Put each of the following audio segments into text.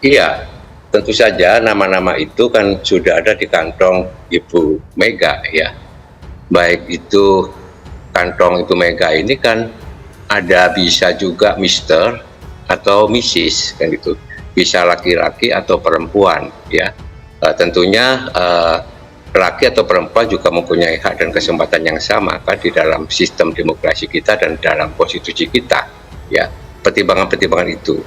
Iya, tentu saja nama-nama itu kan sudah ada di kantong Ibu Mega ya. Baik itu kantong Ibu Mega ini kan ada bisa juga Mister atau Mrs. kan gitu. Bisa laki-laki atau perempuan ya. Tentunya laki atau perempuan juga mempunyai hak dan kesempatan yang sama kan di dalam sistem demokrasi kita dan dalam konstitusi kita ya. Pertimbangan-pertimbangan itu.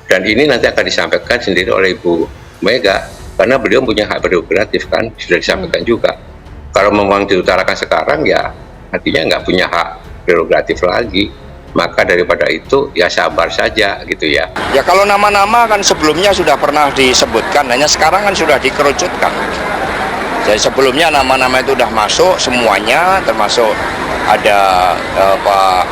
Dan ini nanti akan disampaikan sendiri oleh Ibu Mega karena beliau punya hak prerogatif kan, sudah disampaikan juga. Kalau memang diutarakan sekarang ya artinya nggak punya hak prerogatif lagi. Maka daripada itu ya sabar saja gitu ya. Ya kalau nama-nama kan sebelumnya sudah pernah disebutkan, hanya sekarang kan sudah dikerucutkan. Jadi sebelumnya nama-nama itu sudah masuk semuanya, termasuk ada Pak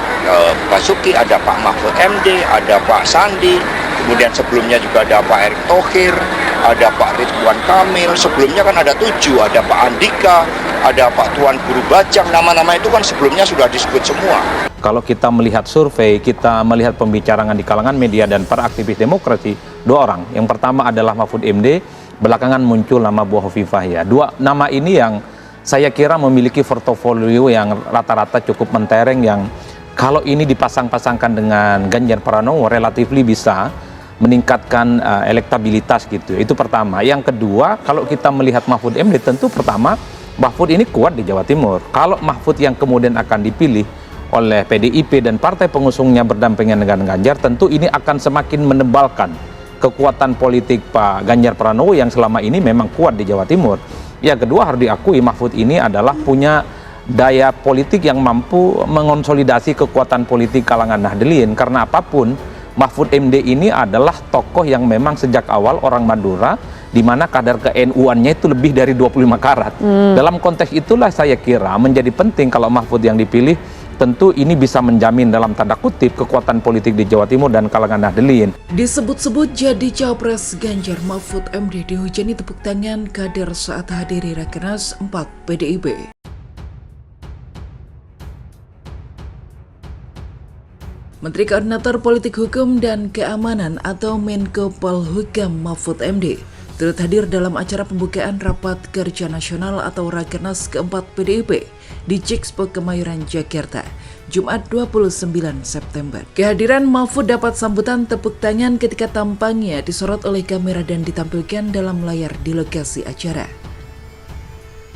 Basuki, ada Pak Mahfud MD, ada Pak Sandi, kemudian sebelumnya juga ada Pak Erick Thohir, ada Pak Ridwan Kamil, sebelumnya kan ada 7, ada Pak Andika, ada Pak Tuan Guru Bajang, nama-nama itu kan sebelumnya sudah disebut semua. Kalau kita melihat survei, kita melihat pembicaraan di kalangan media dan para aktivis demokrasi, 2 orang. Yang pertama adalah Mahfud MD, belakangan muncul nama Bu Hovifah ya. 2 nama ini yang saya kira memiliki portofolio yang rata-rata cukup mentereng, yang kalau ini dipasang-pasangkan dengan Ganjar Pranowo relatif bisa meningkatkan elektabilitas gitu. Itu pertama. Yang kedua, kalau kita melihat Mahfud MD, tentu pertama Mahfud ini kuat di Jawa Timur. Kalau Mahfud yang kemudian akan dipilih oleh PDIP dan partai pengusungnya berdampingan dengan Ganjar, tentu ini akan semakin menebalkan kekuatan politik Pak Ganjar Pranowo yang selama ini memang kuat di Jawa Timur. Yang kedua, harus diakui Mahfud ini adalah punya daya politik yang mampu mengonsolidasi kekuatan politik kalangan Nahdliyin. Karena apapun, Mahfud MD ini adalah tokoh yang memang sejak awal orang Madura, di mana kadar ke-NU-annya itu lebih dari 25 karat. Dalam konteks itulah saya kira menjadi penting kalau Mahfud yang dipilih, tentu ini bisa menjamin dalam tanda kutip kekuatan politik di Jawa Timur dan kalangan Nahdliyin. Disebut-sebut jadi Cawapres Ganjar, Mahfud MD dihujani tepuk tangan kader saat hadiri Rakernas 4 PDIP. Menteri Koordinator Politik Hukum dan Keamanan atau Menko Polhukam Mahfud MD turut hadir dalam acara pembukaan Rapat Kerja Nasional atau Rakernas keempat PDIP di Jexpo Kemayoran, Jakarta, Jumat 29 September. Kehadiran Mahfud dapat sambutan tepuk tangan ketika tampangnya disorot oleh kamera dan ditampilkan dalam layar di lokasi acara.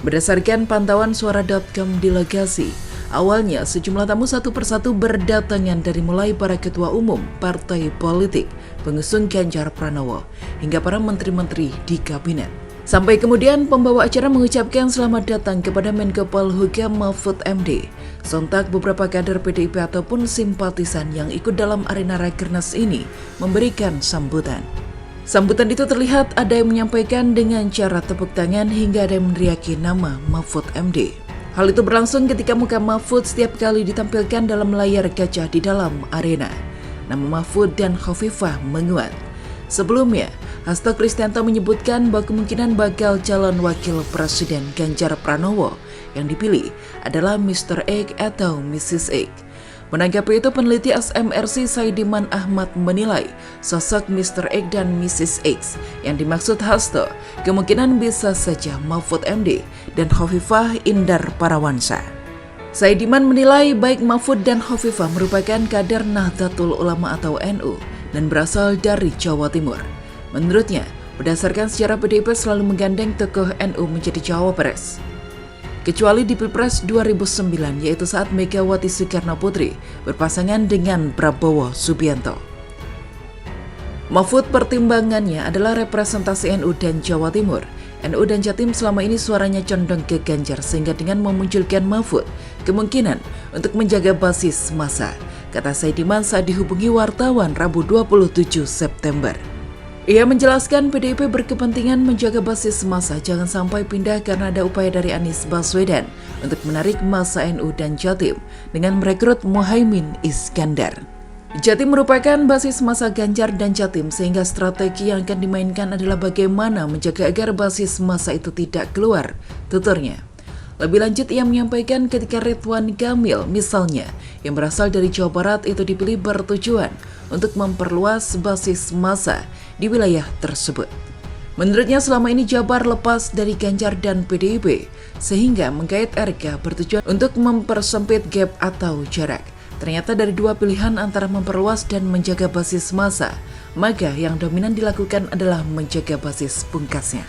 Berdasarkan pantauan suara.com di lokasi, awalnya sejumlah tamu satu persatu berdatangan dari mulai para ketua umum partai politik, pengusung Ganjar Pranowo, hingga para menteri-menteri di kabinet. Sampai kemudian pembawa acara mengucapkan selamat datang kepada Menko Polhukam Mahfud MD. Sontak beberapa kader PDIP ataupun simpatisan yang ikut dalam arena Rakernas ini memberikan sambutan. Sambutan itu terlihat ada yang menyampaikan dengan cara tepuk tangan hingga ada yang meneriaki nama Mahfud MD. Hal itu berlangsung ketika muka Mahfud setiap kali ditampilkan dalam layar kaca di dalam arena. Nama Mahfud dan Hovifah menguat. Sebelumnya, Hasto Kristianto menyebutkan bahwa kemungkinan bakal calon wakil presiden Ganjar Pranowo yang dipilih adalah Mr. X atau Mrs. X. Menanggapi itu, peneliti SMRC Saidiman Ahmad menilai sosok Mr. X dan Mrs. X yang dimaksud Hasto kemungkinan bisa saja Mahfud MD dan Hovifah Indar Parawansa. Saidiman menilai baik Mahfud dan Hovifah merupakan kader Nahdlatul Ulama atau NU dan berasal dari Jawa Timur. Menurutnya, berdasarkan sejarah PDIP selalu menggandeng tokoh NU menjadi cawapres. Kecuali di Pilpres 2009, yaitu saat Megawati Soekarnoputri berpasangan dengan Prabowo Subianto. Mahfud pertimbangannya adalah representasi NU dan Jawa Timur. NU dan Jatim selama ini suaranya condong ke Ganjar, sehingga dengan memunculkan Mahfud, kemungkinan untuk menjaga basis massa, kata Saidiman saat dihubungi wartawan Rabu 27 September. Ia menjelaskan PDIP berkepentingan menjaga basis massa jangan sampai pindah karena ada upaya dari Anies Baswedan untuk menarik massa NU dan Jatim dengan merekrut Muhaimin Iskandar. Jatim merupakan basis massa Ganjar dan Jatim, sehingga strategi yang akan dimainkan adalah bagaimana menjaga agar basis massa itu tidak keluar, tuturnya. Lebih lanjut, ia menyampaikan ketika Ridwan Kamil misalnya yang berasal dari Jawa Barat itu dipilih bertujuan untuk memperluas basis massa di wilayah tersebut. Menurutnya selama ini Jabar lepas dari Ganjar dan PDIP, sehingga menggait RK bertujuan untuk mempersempit gap atau jarak. Ternyata dari dua pilihan antara memperluas dan menjaga basis massa, maka yang dominan dilakukan adalah menjaga basis pungkasnya.